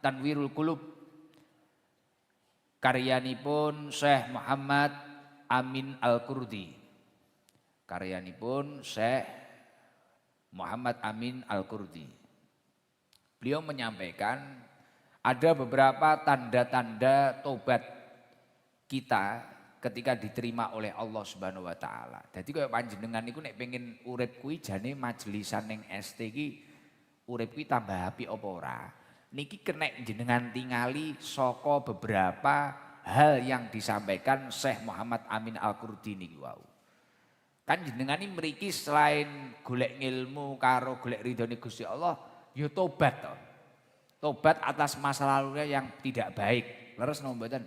Tanwirul Qulub karyanipun Syekh Muhammad Amin Al-Qurdi. Karyanipun Syekh Muhammad Amin Al-Qurdi. Beliau menyampaikan ada beberapa tanda-tanda tobat kita ketika diterima oleh Allah Subhanahu wa taala. Dadi kaya panjenengan niku nek pengen urip kuwi jane majelisan ning ST iki urip kuwi tambah apik apa ora? Niki kena jenengan tingali saka beberapa hal yang disampaikan Syekh Muhammad Amin Al-Qurdi niki wau. Kan jenengan ini mriki selain golek ilmu karo golek ridhone Gusti Allah, ya tobat to. Tobat atas masa lalunya yang tidak baik. Leres napa mboten?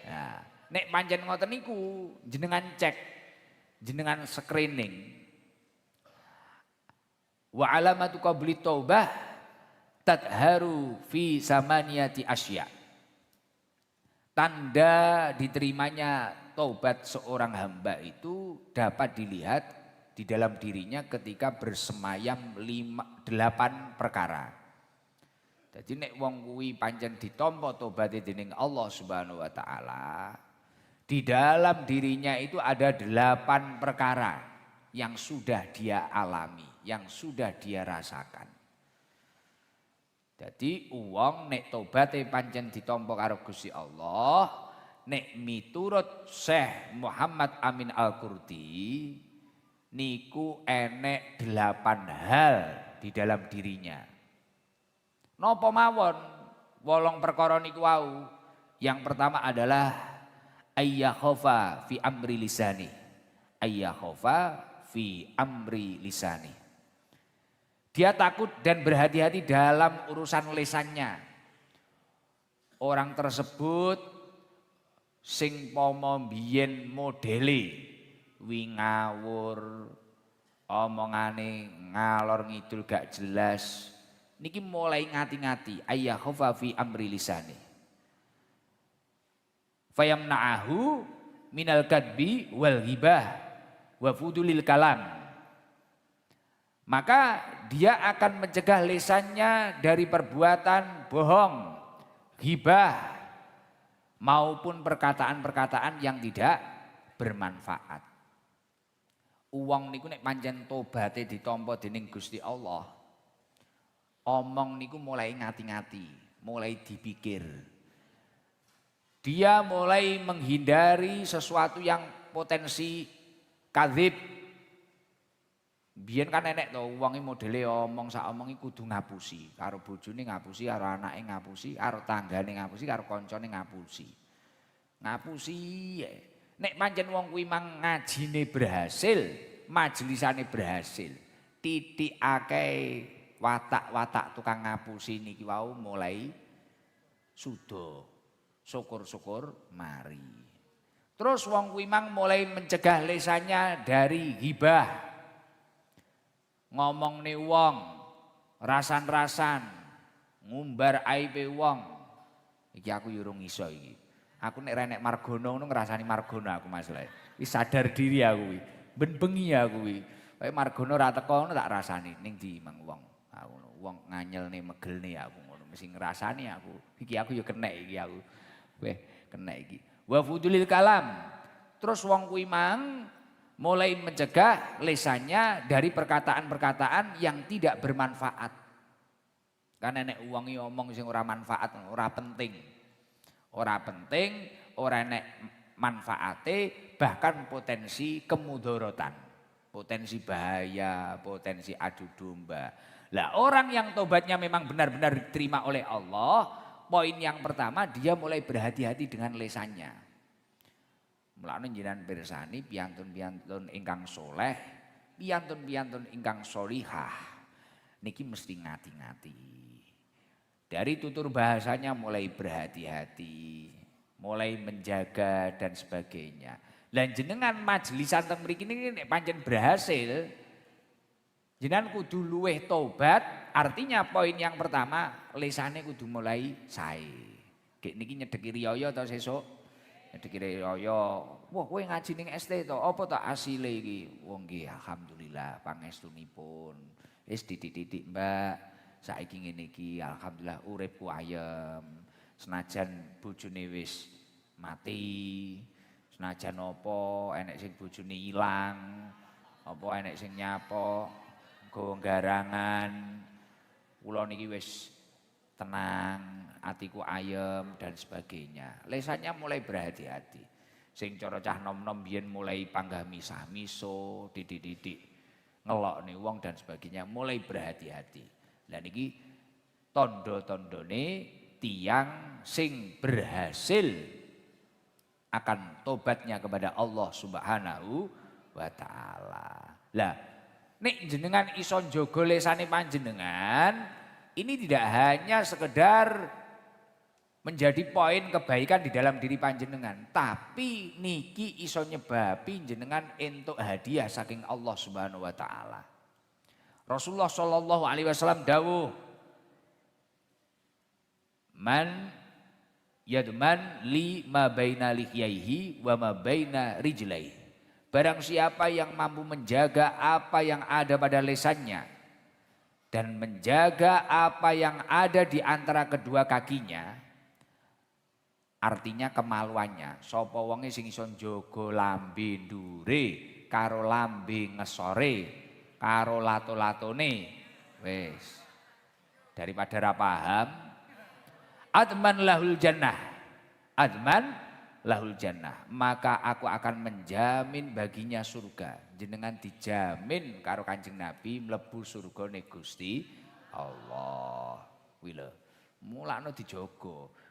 Nah, nek pancen ngoten niku jenengan cek, jenengan screening. Wa alamatu qabli taubah tadharu fi samaniyati asya. Tanda diterimanya taubat seorang hamba itu dapat dilihat di dalam dirinya ketika bersemayam 8 perkara. Jadi nek wong kuwi pancen ditampa tobaté dening Allah Subhanahu wa taala, di dalam dirinya itu ada 8 perkara yang sudah dia alami, yang sudah dia rasakan. Jadi uang nek tobaté pancen ditampa karo Gusti Allah, nek miturut Syekh Muhammad Amin Al-Qurdi niku enek 8 hal di dalam dirinya. Napa mawon 8 perkara niku wau. Yang pertama adalah ayyakhafa fi amri lisani. Ayyakhafa fi amri lisani. Dia takut dan berhati-hati dalam urusan lisannya. Orang tersebut sing pomo mbiyen modele wi ngawur, omongane ngalor ngidul gak jelas. Niki mulai ngati-ngati ayyakhafa fi amri lisani. Fayamna'ahu minal kadbi wal ghibah wa fudulil kalam. Maka dia akan mencegah lisannya dari perbuatan bohong, ghibah maupun perkataan-perkataan yang tidak bermanfaat. Uang niku nek pancen tobaté ditampa dening Gusti Allah, omong niku mulai ngati-ngati, mulai dipikir. Dia mulai menghindari sesuatu yang potensi kadzib. Biyen kan enek to wong iki modele omong sak omongi kudu ngapusi, karo bojone ngapusi, karo anake ngapusi, karo tanggane ngapusi, karo kancane ngapusi. Ngapusi. Nek pancen wong kuwi mang ngajine berhasil, majelisane berhasil, titikake watak-watak tukang ngapusi niki wau mulai suda. Syukur-syukur mari. Terus wong kuwi mang mulai mencegah lisannya dari ghibah. Ngomong nih wong, rasan-rasan, ngumbar aibe wong. Iki aku yurung iso iki. Aku nek renek margono ngono ngrasani margono aku masalah. Wis sadar diri aku iki. Ben bengi aku iki. Kayak margono ra teko ngono tak rasani ning ndi mang wong. Aku wong nganyelne megelne aku ngono mesti ngrasani aku. Iki aku yo kenek iki aku. Weh, kenek iki. Wa fudulil kalam. Terus wong kuwi mang mulai mencegah lisannya dari perkataan-perkataan yang tidak bermanfaat. Karena nek uwangi omong sing ora manfaat, ora penting. Ora penting, ora nek manfaate, bahkan potensi kemudorotan. Potensi bahaya, potensi adu domba. Lah orang yang tobatnya memang benar-benar diterima oleh Allah, poin yang pertama dia mulai berhati-hati dengan lisannya. Mulane jenengan pirsani piyantun-piyantun ingkang soleh, piyantun-piyantun ingkang solihah niki mesti ngati-ngati. Dari tutur bahasanya mulai berhati-hati, mulai menjaga dan sebagainya. Lan jenengan majelisan teng mriki niki nek pancen berhasil, jenengan kudu luweh tobat, artinya poin yang pertama lisane kudu mulai sae. Gek niki nyedeki riyaya ta sesuk? Dikira yo, wah kowe ngaji ning ST to, apa to asile iki? Wong nggih alhamdulillah pangestunipun. Wis didik-didik Mbak, saiki ngene iki alhamdulillah uripku ayem. Senajan bojone wis mati, senajan apa enek sing bojone ilang, apa enek sing nyapa, nggawa garangan. Kula niki wis tenang, atiku ayem dan sebagainya. Lesannya mulai berhati-hati. Sing cara cah nom-nom biyen mulai panggah misah-miso, didik-didik ngelokne wong dan sebagainya, mulai berhati-hati. Lah niki tondo-tondone tiang sing berhasil akan tobatnya kepada Allah Subhanahu wa taala. Lah nek jenengan iso njaga lesane panjenengan, ini tidak hanya sekedar menjadi poin kebaikan di dalam diri panjenengan, tapi niki iso nyebabi jenengan entuk hadiah saking Allah Subhanahu wa taala. Rasulullah sallallahu alaihi wasallam dawuh, "Man yadman li ma baina lihyaihi wa ma baina rijlaihi." Barang siapa yang mampu menjaga apa yang ada pada lesannya dan menjaga apa yang ada di antara kedua kakinya, artinya kemaluannya. Sapa wonge sing iso njaga lambe ndure karo lambe ngesore karo lato-latone, wis daripada ra paham, adman lahul jannah, adman lahul jannah, maka aku akan menjamin baginya surga. Jenengan dijamin karo Kanjeng Nabi mlebu surgane Gusti Allah. Kuwi lho, mulakno dijogo.